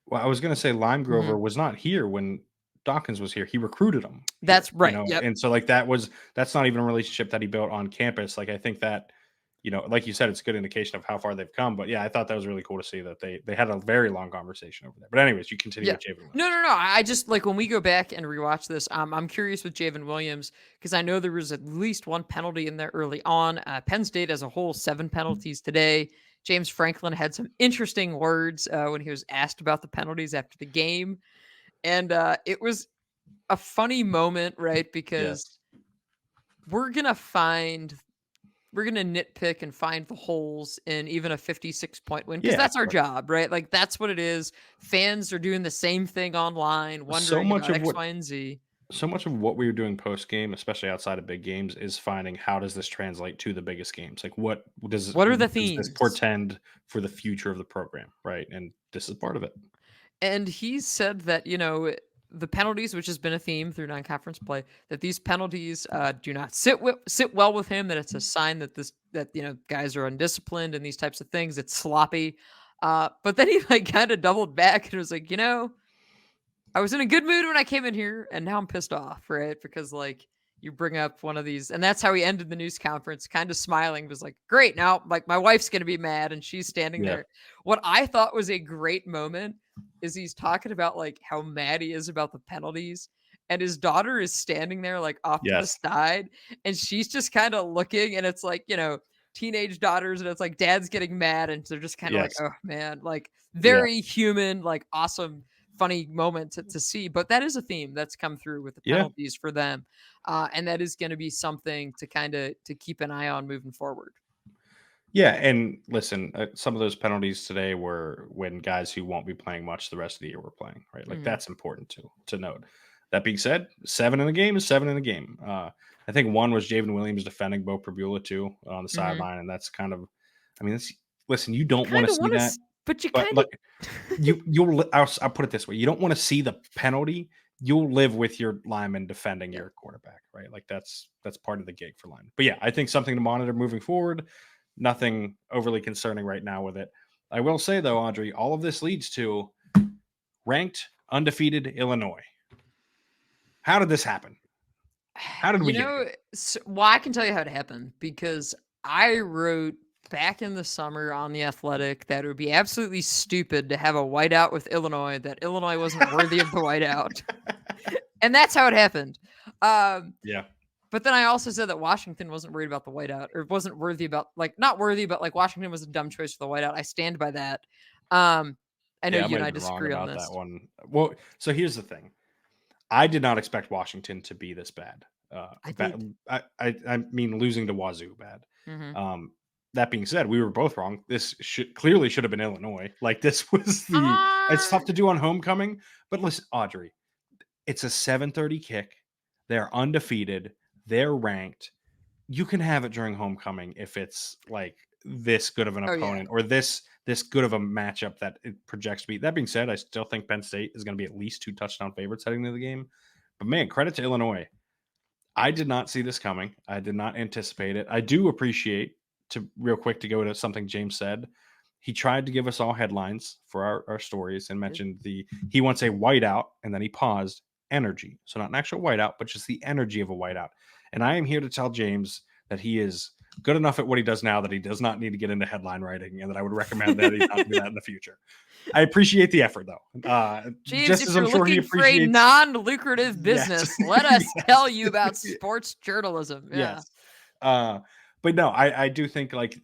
Well, I was gonna say Mhm. Limegrover was not here when Dawkins was here. He recruited him here, That's right. Yep. and so like that's not even a relationship that he built on campus. Like I think that, like you said, it's a good indication of how far they've come. But yeah, I thought that was really cool to see that they had a very long conversation over there. But anyways, you continue Yeah. with Javen No, Williams. no, no. I just like when we go back and rewatch this, I'm curious with Javen Williams because I know there was at least one penalty in there early on. Penn State as a whole, 7 penalties today. James Franklin had some interesting words when he was asked about the penalties after the game. And it was a funny moment, right? Because Yes. we're going to find we're going to nitpick and find the holes in even a 56-point win because Yeah. that's our But job, right? Like that's what it is. Fans are doing the same thing online, so wondering much about of X, what Y, and Z. so much of what we were doing post game, especially outside of big games, is finding how does this translate to the biggest games? Like what What are the does this themes? portend for the future of the program, right? And this is part of it. And he said that, the penalties, which has been a theme through non-conference play, that these penalties do not sit well with him. That it's a sign that guys are undisciplined and these types of things. It's sloppy. But then he like kind of doubled back and was like, I was in a good mood when I came in here, and now I'm pissed off, right? Because like you bring up one of these, and that's how he ended the news conference, kind of smiling, was like, "Great, now like my wife's gonna be mad," and she's standing Yeah. there. What I thought was a great moment is he's talking about like how mad he is about the penalties, and his daughter is standing there like off to the Yes. side, and she's just kind of looking, and it's like teenage daughters, and it's like dad's getting mad, and they're just kind of like, Yes. oh man, like Yeah. very human, like awesome funny moment to see. But that is a theme that's come through with the Yeah. penalties for them, and that is going to be something to kind of to keep an eye on moving forward. Yeah, and listen, some of those penalties today were when guys who won't be playing much the rest of the year were playing, right? Like Mhm. that's important to note. That being said, 7 in a game is 7 in a game. I think one was Javen Williams defending Bo Prabula too on the Mhm. sideline, and that's kind of, I mean, listen, you don't want Kind to of see want that, to, but you but kind like of. I'll put it this way: you don't want to see the penalty. You'll live with your lineman defending Yeah. your quarterback, right? Like that's part of the gig for linemen. But yeah, I think something to monitor moving forward. Nothing overly concerning right now with it. I will say though, Audrey, all of this leads to ranked undefeated Illinois. How did this happen? How did You we get know, here? well, I can tell you how it happened because I wrote back in the summer on the Athletic that it would be absolutely stupid to have a whiteout with Illinois, that Illinois wasn't worthy of the whiteout. And that's how it happened. Um, Yeah, But then I also said that Washington wasn't worried about the whiteout or wasn't worthy about like not worthy, but like Washington was a dumb choice for the whiteout. I stand by that. Um, I know yeah, I you might and have I been wrong disagree on about that this. one. Well, so here's the thing: I did not expect Washington to be this bad. I did. I mean, losing to Wazoo bad. Mhm. Um, that being said, we were both wrong. This clearly should have been Illinois. Like this was the. It's Uh, tough to do on homecoming, but listen, Audrey, it's a 7:30 kick. They're undefeated. They're ranked. You can have it during homecoming if it's like this good of an oh, yeah. opponent or this good of a matchup that it projects to be. That being said, I still think Penn State is going to be at least 2 touchdown favorites heading into the game. But man, credit to Illinois. I did not see this coming. I did not anticipate it. I do appreciate to real quick to go to something James said. He tried to give us all headlines for our stories and mentioned he wants a whiteout and then he paused energy. So not an actual whiteout, but just the energy of a whiteout. And I am here to tell James that he is good enough at what he does now that he does not need to get into headline writing and that I would recommend that he not do that in the future. I appreciate the effort though. James, Just if as I'm you're sure he looking for a appreciates. non-lucrative Yes. business, let us tell you about yes. sports journalism. Yeah. Yes. Uh, but no, I do think like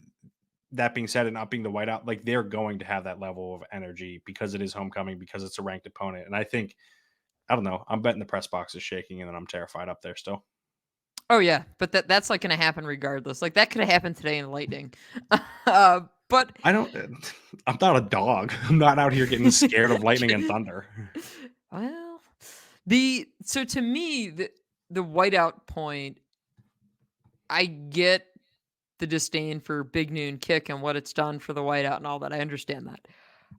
that being said, and not being the whiteout, like they're going to have that level of energy because it is homecoming, because it's a ranked opponent. And I think, I don't know, I'm betting the press box is shaking and then I'm terrified up there still. Oh yeah, but that's like going to happen regardless. Like that could have happened today in Lightning. But I don't, I'm not a dog. I'm not out here getting scared of lightning and thunder. well, so to me the whiteout point, I get the disdain for Big Noon Kick and what it's done for the whiteout and all that. I understand that.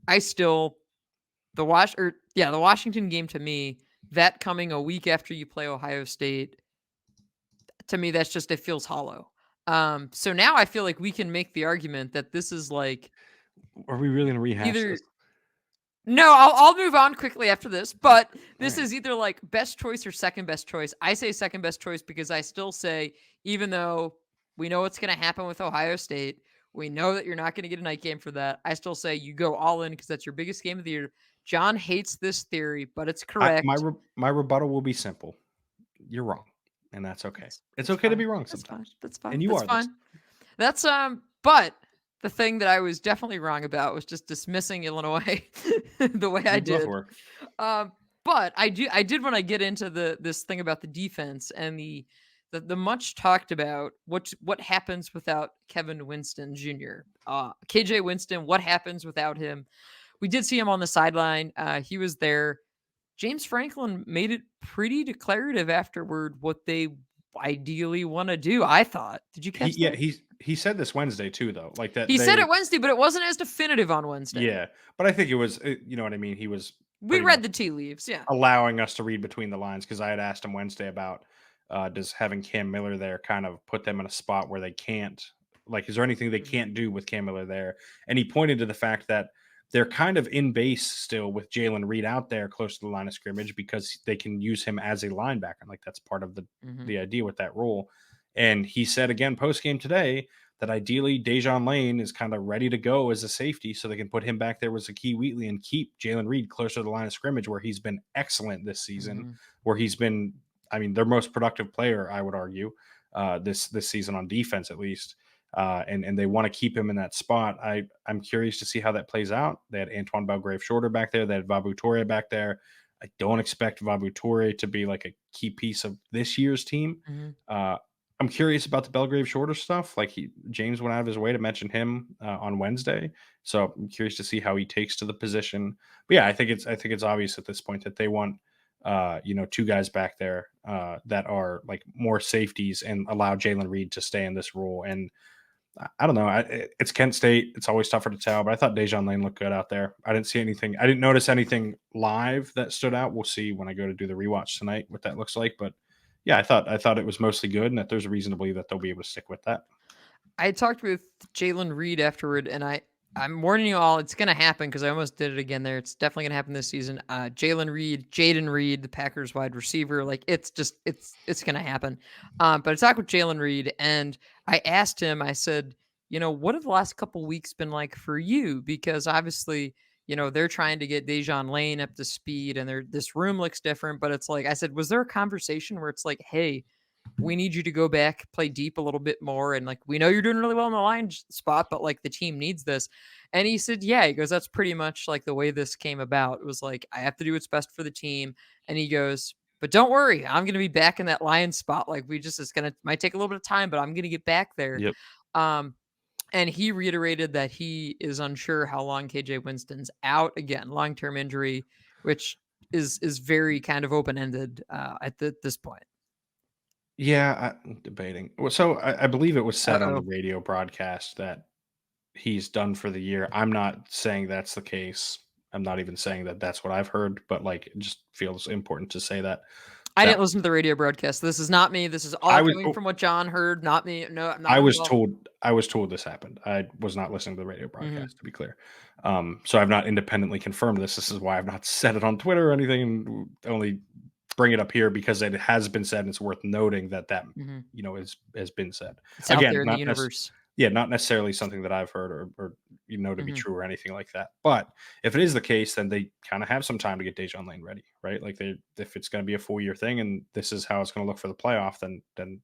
I still the Washington game to me, that coming a week after you play Ohio State, to me that's just it feels hollow. So now I feel like we can make the argument that this is like Are we really going to rehash either this? no, I'll move on quickly after this, but All this right. is either like best choice or second best choice. I say second best choice because I still say, even though we know what's going to happen with Ohio State, we know that you're not going to get a night game for that. I still say you go all in because that's your biggest game of the year. John hates this theory, but it's correct. My rebuttal will be simple. You're wrong. And that's okay. It's That's okay to fine. be wrong That's fine. sometimes. That's fine. And you That's are this. fine. That's but the thing that I was definitely wrong about was just dismissing Illinois the way I We both did. were. Um, but I did want to get into this thing about the defense and the much talked about what happens without Kevin Winston Jr. KJ Winston, what happens without him? We did see him on the sideline. He was there. James Franklin made it pretty declarative afterward what they ideally want to do. I thought. Did you catch that? He said this Wednesday too, though. Like that He said they it Wednesday, but it wasn't as definitive on Wednesday. yeah, but I think it was you know what I mean. He was We pretty read much the tea leaves. Yeah. allowing us to read between the lines because I had asked him Wednesday about does having Cam Miller there kind of put them in a spot where they can't like is there anything they Mhm. can't do with Cam Miller there? And he pointed to the fact that they're kind of in base still with Jalen Reed out there close to the line of scrimmage because they can use him as a linebacker. Like that's part of Mhm. the idea with that role. And he said again post game today that ideally Dejon Lane is kind of ready to go as a safety so they can put him back there with Zakee Wheatley and keep Jalen Reed closer to the line of scrimmage where he's been excellent this season, Mhm. where he's been, I mean, their most productive player, I would argue, this season on defense at least. And they want to keep him in that spot. I'm curious to see how that plays out. They had Antoine Belgrave Shorter back there. They had Vabu Torre back there. I don't expect Vabu Torre to be like a key piece of this year's team. Mhm. Uh, I'm curious about the Belgrave Shorter stuff. Like James went out of his way to mention him on Wednesday, so I'm curious to see how he takes to the position. But yeah, I think it's obvious at this point that they want two guys back there that are like more safeties and allow Jalen Reed to stay in this role. And I don't know. It's Kent State. It's always tougher to tell, but I thought Dejon Lane looked good out there. I didn't see anything. I didn't notice anything live that stood out. We'll see when I go to do the rewatch tonight what that looks like. But yeah, I thought it was mostly good, and that there's a reason to believe that they'll be able to stick with that. I talked with Jalen Reed afterward, and I'm warning you all, it's gonna happen because I almost did it again there. It's definitely gonna happen this season. Jaden Reed, the Packers wide receiver, like it's gonna happen. But I talked with Jalen Reed, and I asked him. I said, what have the last couple weeks been like for you? Because obviously, they're trying to get Dejon Lane up to speed, and this room looks different. But it's like I said, was there a conversation where it's like, hey, we need you to go back, play deep a little bit more. And like, we know you're doing really well in the line spot, but like the team needs this. And he said, yeah, he goes, that's pretty much like the way this came about. It was like, I have to do what's best for the team. And he goes, But don't worry, I'm going to be back in that Lions spot. Like might take a little bit of time, but I'm going to get back there. Yep. Um, and he reiterated that he is unsure how long KJ Winston's out. Again, long-term injury, which is very kind of open-ended at this point. Yeah, I'm debating. Well, so I believe it was said on the Uh-oh. radio broadcast that he's done for the year. I'm not saying that's the case. I'm not even saying that that's what I've heard, but like it just feels important to say that. I That didn't listen to the radio broadcast. This is not me. This is I all was coming from what John heard, not me. No, I'm I not was involved. told I was told this happened. I was not listening to the radio Mhm. broadcast, to be clear. So I've not independently confirmed this. This is why I've not said it on Twitter or anything, and only bring it up here because it has been said, and it's worth noting that Mhm. has been said. It's out Again, there in the universe. not necessarily something that I've heard or to be Mhm. true or anything like that. But if it is the case, then they kind of have some time to get Dejan Lane ready, right? Like if it's going to be a full year thing, and this is how it's going to look for the playoff, then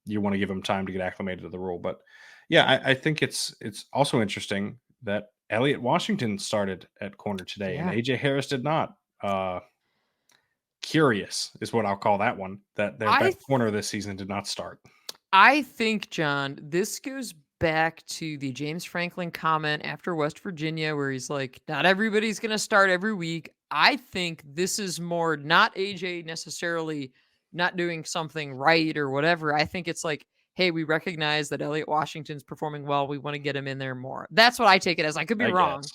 you want to give him time to get acclimated to the role. But yeah, I think it's also interesting that Elliott Washington started at corner today and Yeah. AJ Harris did not. Curious is what I'll call that one. That their I best corner this season did not start. I think, John, this goes back to the James Franklin comment after West Virginia, where he's like, not everybody's going to start every week. I think this is more not AJ necessarily not doing something right or whatever. I think it's like, hey, we recognize that Elliott Washington's performing well. We want to get him in there more. That's what I take it as. I could be I wrong. guess.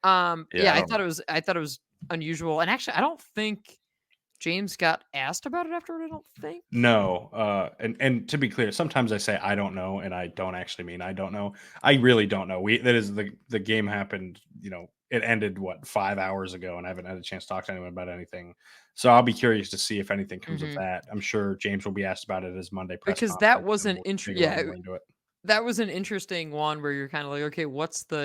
Yeah, Yeah, I don't know. I thought it was unusual. And actually, I don't think James got asked about it afterward. I don't think. No, and to be clear, sometimes I say I don't know, and I don't actually mean I don't know. I really don't know. That is the game happened. It ended 5 hours ago, and I haven't had a chance to talk to anyone about anything. So I'll be curious to see if anything comes of Mhm. that. I'm sure James will be asked about it at his Monday press Because that conference, was and an we'll intr dig a little yeah, more into it. that was an interesting one where you're kinda like, "Okay,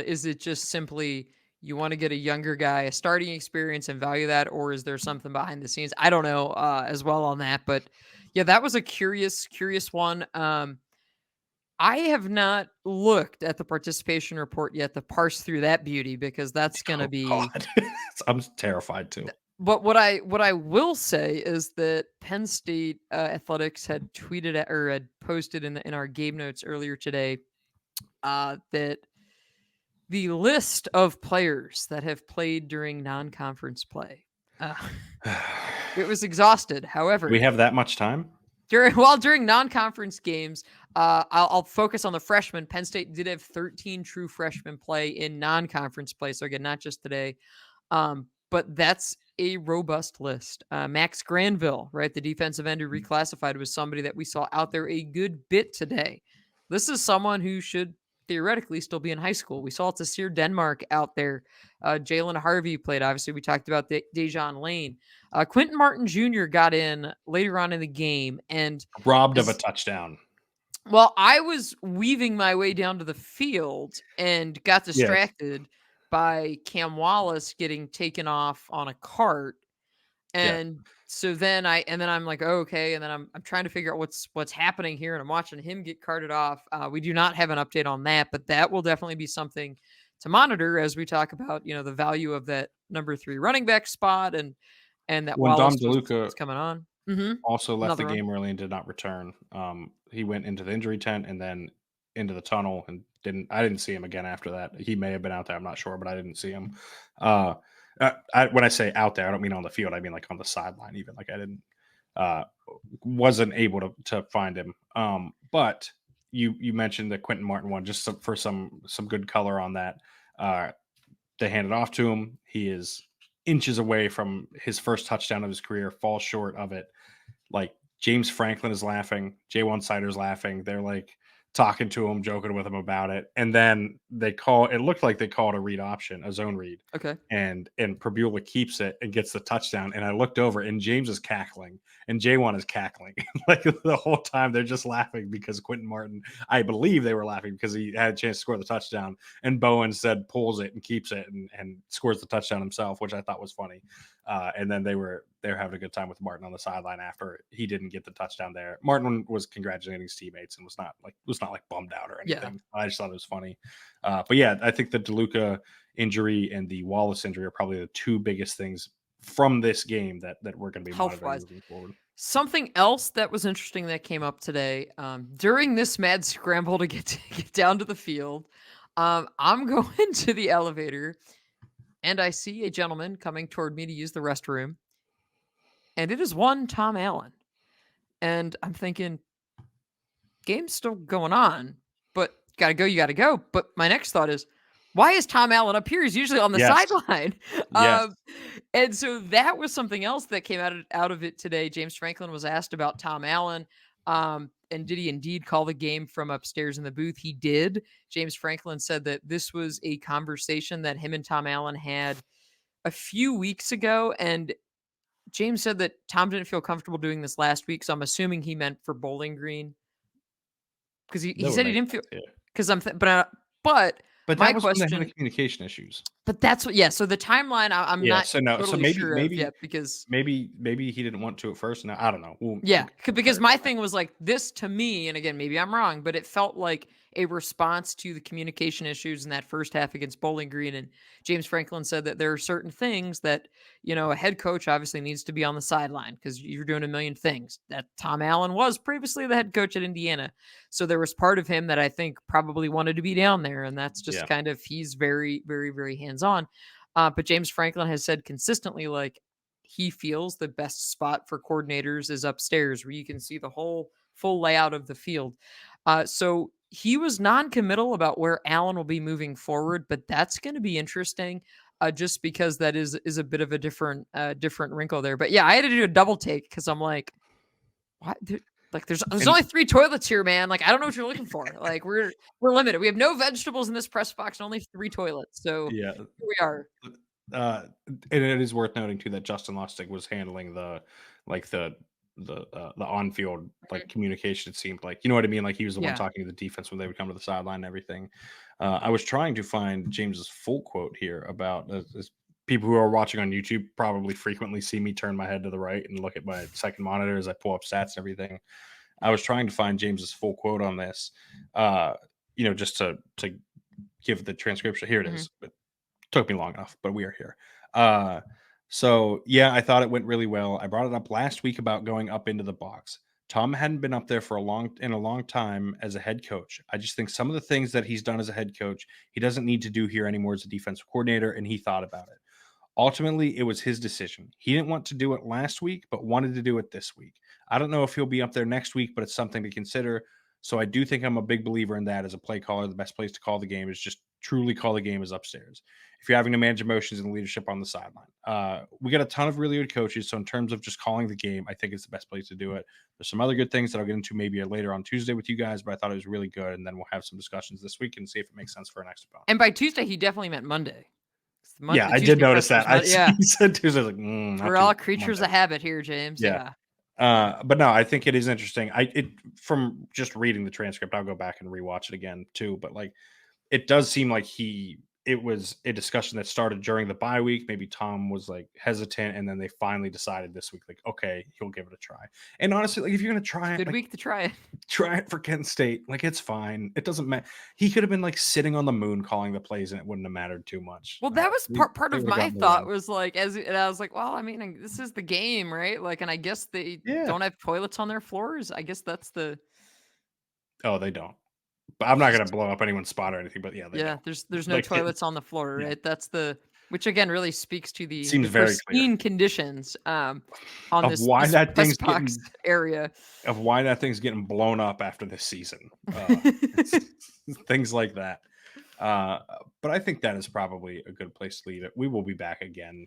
is it just simply you wanna get a younger guy, a starting experience and value that, or is there something behind the scenes?" I don't know, as well on that, but yeah, that was a curious one. I have not looked at the participation report yet to parse through that beauty because that's gonna Oh be God, I'm terrified too. but what I will say is that Penn State athletics had tweeted or had posted in our game notes earlier today that the list of players that have played during non-conference play uh, it was exhausted. Do we However, have that much time? during non-conference games, I'll focus on the freshmen. Penn State did have 13 true freshmen play in non-conference play. So again, not just today. But that's a robust list. Max Granville, right, the defensive end who reclassified, was somebody that we saw out there a good bit today. This is someone who should theoretically still be in high school. We saw Tasir Denmark out there. Jalen Harvey played. Obviously, we talked about Dejan Lane. Quentin Martin Jr. got in later on in the game, and Robbed of a as touchdown. well, I was weaving my way down to the field and got Yes. distracted by Cam Wallace getting taken off on a cart. Yeah. And so then I'm like, oh, okay. And then I'm trying to figure out what's happening here. And I'm watching him get carted off. We do not have an update on that, but that will definitely be something to monitor as we talk about, the value of that number 3 running back spot and that When Wallace Dom DeLuca was coming on. Mm-hmm. also left the Another one. game early and did not return. He went into the injury tent and then into the tunnel and I didn't see him again after that. He may have been out there, I'm not sure, but I didn't see him. When I say out there, I don't mean on the field. I mean like on the sideline even. Like I didn't uh wasn't able to find him. But you mentioned the Quentin Martin one just for some good color on that. They hand it off to him. He is inches away from his first touchdown of his career, falls short of it. Like James Franklin is laughing, J1 Sider's laughing. They're like talking to him, joking with him about it. And then it looked like they called a read option, a zone read. Okay. And Pabula keeps it and gets the touchdown. And I looked over and James is cackling and J1 is cackling. Like the whole time they're just laughing because Quentin Martin, I believe they were laughing because he had a chance to score the touchdown. And Bowen said pulls it and keeps it and scores the touchdown himself, which I thought was funny. And then they were having a good time with Martin on the sideline after he didn't get the touchdown there. Martin was congratulating his teammates and was not like bummed out or anything. Yeah. I just thought it was funny. But yeah, I think the DeLuca injury and the Wallace injury are probably the two biggest things from this game that we're going to be monitoring Health-wise. moving forward. Something else that was interesting that came up today during this mad scramble to get down to the field. I'm going to the elevator, and I see a gentleman coming toward me to use the restroom, and it is one Tom Allen. And I'm thinking, game's still going on, but you gotta go. But my next thought is, why is Tom Allen up here? He's usually on the Yes. sideline. Yes. And so that was something else that came out of it today. James Franklin was asked about Tom Allen. And did he indeed call the game from upstairs in the booth? He did. James Franklin said that this was a conversation that him and Tom Allen had a few weeks ago. And James said that Tom didn't feel comfortable doing this last week. So I'm assuming he meant for Bowling Green. Because he said he didn't feel, because but that was when they had the communication issues. But that's what, so the timeline, I'm not totally sure of yet, because maybe he didn't want to at first. Now I don't know. Because my thing was like this to me, and again, maybe I'm wrong, but it felt like a response to the communication issues in that first half against Bowling Green. And James Franklin said that there are certain things that, a head coach obviously needs to be on the sideline because you're doing a million things. That Tom Allen was previously the head coach at Indiana. So there was part of him that I think probably wanted to be down there. And that's just kind of, he's very, very, very hands-on. But James Franklin has said consistently, like, he feels the best spot for coordinators is upstairs, where you can see the whole full layout of the field. So he was non-committal about where Allen will be moving forward, but that's going to be interesting, just because that is a bit of a different wrinkle there. But I had to do a double take because I'm like, what? Like, there's only 3 toilets here, man. Like, I don't know what you're looking for. Like, we're limited. We have no vegetables in this press box and only 3 toilets. So here we are. And it is worth noting too that Justin Lustig was handling the on-field communication. It seemed like, you know what I mean? Like, he was the one talking to the defense when they would come to the sideline and everything. I was trying to find James's full quote here about people who are watching on YouTube probably frequently see me turn my head to the right and look at my second monitor as I pull up stats and everything. I was trying to find James's full quote on this, just to give the transcription. Here it is. But took me long enough, but we are here. So I thought it went really well. I brought it up last week about going up into the box. Tom hadn't been up there for a long time as a head coach. I just think some of the things that he's done as a head coach, he doesn't need to do here anymore as a defensive coordinator, and he thought about it. Ultimately, it was his decision. He didn't want to do it last week, but wanted to do it this week. I don't know if he'll be up there next week, but it's something to consider. So I do think I'm a big believer in that as a play caller. The best place to call the game is just truly call the game is upstairs. If you're having to manage emotions and leadership on the sideline, we got a ton of really good coaches. So in terms of just calling the game, I think it's the best place to do it. There's some other good things that I'll get into maybe later on Tuesday with you guys, but I thought it was really good. And then we'll have some discussions this week and see if it makes sense for our next opponent. And by Tuesday, he definitely meant Monday. I did notice that. He said Tuesday, like, we're all creatures of habit here, James. But no, I think it is interesting. From just reading the transcript, I'll go back and rewatch it again too. But like, it does seem like it was a discussion that started during the bye week. Maybe Tom was like hesitant, and then they finally decided this week, like, okay, he'll give it a try. And honestly, like, if you're gonna try it, good week to try it. Try it for Penn State. Like, it's fine. It doesn't matter. He could have been like sitting on the moon calling the plays, and it wouldn't have mattered too much. Well, that was part of my thought was like, and I was like, well, I mean, this is the game, right? Like, and I guess they don't have toilets on their floors. I guess that's the. Oh, they don't. But I'm not going to blow up anyone's spot or anything, but there's no toilets on the floor, right? That's which again really speaks to the pristine conditions on this box area of why that thing's getting blown up after this season. Things like that. But I think that is probably a good place to leave it. We will be back again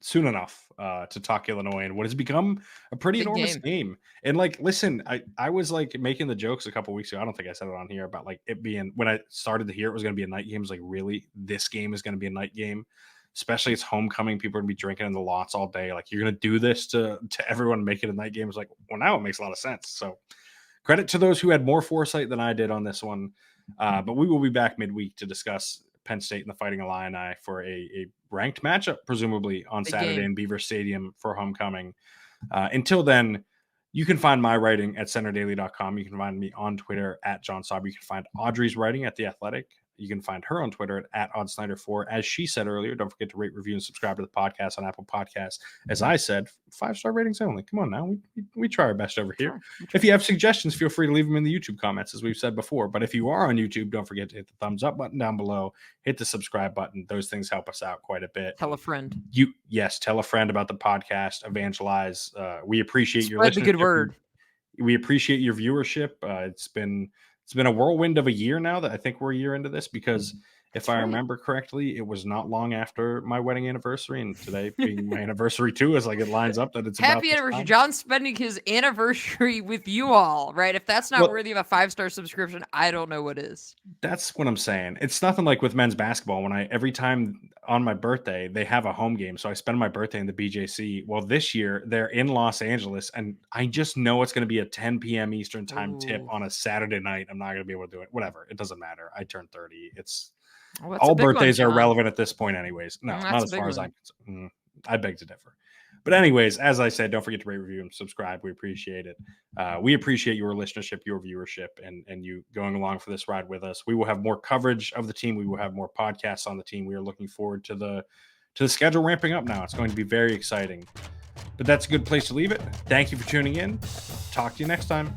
soon enough to talk Illinois and what has become a pretty enormous game. And like, listen, I was like making the jokes a couple weeks ago. I don't think I said it on here about like it being, when I started to hear it was going to be a night game. I was like, really? This game is going to be a night game? Especially it's homecoming. People are going to be drinking in the lots all day. Like, you're going to do this to everyone, make it a night game. It's like, well, now it makes a lot of sense. So credit to those who had more foresight than I did on this one. But we will be back midweek to discuss Penn State and the Fighting Illini for a ranked matchup, presumably on Saturday in Beaver Stadium for homecoming. Until then, you can find my writing at centerdaily.com. You can find me on Twitter at John Sauber. You can find Audrey's writing at The Athletic. You can find her on Twitter at @OddSnyder4. As she said earlier, don't forget to rate, review, and subscribe to the podcast on Apple Podcasts. As I said, 5-star ratings only. Come on now. We try our best over here. If you have suggestions, feel free to leave them in the YouTube comments, as we've said before. But if you are on YouTube, don't forget to hit the thumbs up button down below, hit the subscribe button. Those things help us out quite a bit. Tell a friend. Tell a friend about the podcast, evangelize. We appreciate your listenership. Spread the good word. We appreciate your viewership. It's been a whirlwind of a year now that I think we're a year into this, because if I remember correctly, it was not long after my wedding anniversary, and today being my anniversary too, is like it lines up that it's happy anniversary. John's spending his anniversary with you all, right? If that's not worthy of a 5-star subscription, I don't know what is. That's what I'm saying. It's nothing like with men's basketball. When every time on my birthday, they have a home game. So I spend my birthday in the BJC. Well, this year they're in Los Angeles, and I just know it's going to be a 10 p.m. Eastern time tip on a Saturday night. I'm not going to be able to do it. Whatever. It doesn't matter. I turned 30. All birthdays are relevant at this point anyways. No, not as far as I'm concerned. I beg to differ. But anyways, as I said, don't forget to rate, review, and subscribe. We appreciate it. We appreciate your listenership, your viewership, and you going along for this ride with us. We will have more coverage of the team. We will have more podcasts on the team. We are looking forward to the schedule ramping up now. It's going to be very exciting. But that's a good place to leave it. Thank you for tuning in. Talk to you next time.